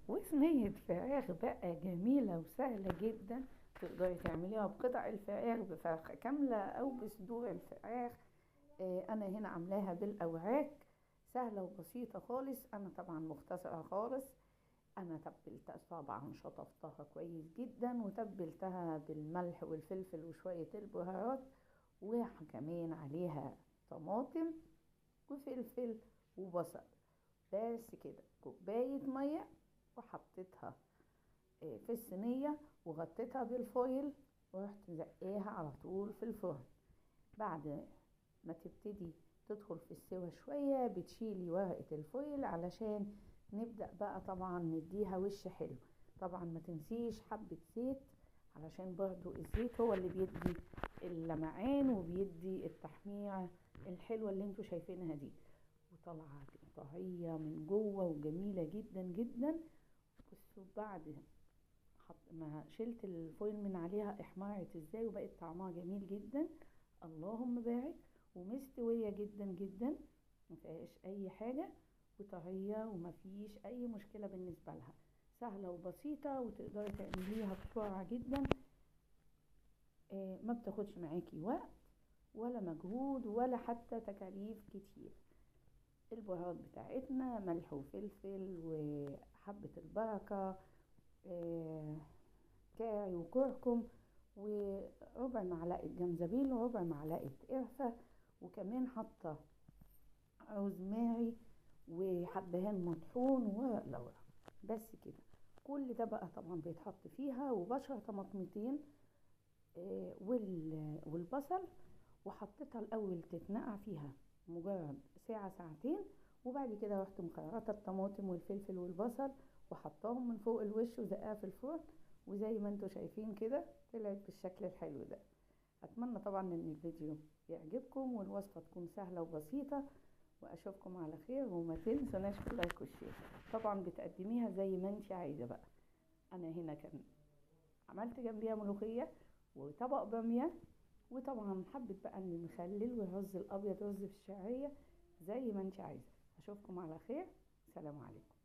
وصينية فراخ بقى جميلة وسهلة جدا. تقدري تعمليها بقطع الفراخ، بفرخة كاملة أو بصدور الفراخ. أنا هنا عاملاها بالأوراق، سهلة وبسيطة خالص. أنا طبعا مختصرة خالص. أنا تبلتها طبعا، شطفتها كويس جدا وتبلتها بالملح والفلفل وشوية البهارات، وكمان عليها طماطم وفلفل وبصل. بس كده كوباية مية، وحطيتها في الصينية وغطيتها بالفويل، ورحت زقاها على طول في الفرن. بعد ما تبتدي تدخل في السوا شوية، بتشيلي ورقة الفويل علشان نبدأ بقى طبعا نديها وش حلو. طبعا ما تنسيش حبة زيت، علشان برضو الزيت هو اللي بيدي اللمعان وبيدي التحميرة الحلوة اللي انتوا شايفينها دي. وطلعت طرية من جوه وجميلة جدا جدا. بصوا بعد ما شلت الفويل من عليها احمرت ازاي وبقت طعمها جميل جدا. اللهم بارك. ومستوية جدا جدا، مفيهاش اي حاجة، وطرية ومفيش اي مشكلة بالنسبة لها. سهلة وبسيطة وتقدري تعمليها بسرعة جدا. ما بتاخدش معاكي وقت ولا مجهود ولا حتى تكاليف كتير. البهارات بتاعتنا ملح وفلفل وحبة البركة، كاري وكركم، وربع معلقة جنزبيل وربع معلقة قرفة، وكمان حاطة روزماري وحبهان مطحون وورق لورا. بس كده. كل ده بقى طبعا بيتحط فيها، وبشر طماطمتين والبصل. وحطيتها الاول تتنقع فيها مجرد ساعة ساعتين، وبعد كده رحت مخرطة الطماطم والفلفل والبصل وحطاهم من فوق الوش وزقاها في الفرن. وزي ما انتوا شايفين كده طلعت بالشكل الحلو ده. اتمنى طبعا ان الفيديو يعجبكم والوصفة تكون سهلة وبسيطة، واشوفكم على خير. وما تنسوناش في اللايك والشير. طبعا بتقدميها زي ما انت عايزة بقى. انا هنا كان عملت جنبيها ملوخية وطبق بامية، وطبعا حبة بقى ان المخلل والرز الابيض رز بالشعرية، زي ما انت عايزة. اشوفكم على خير. سلام عليكم.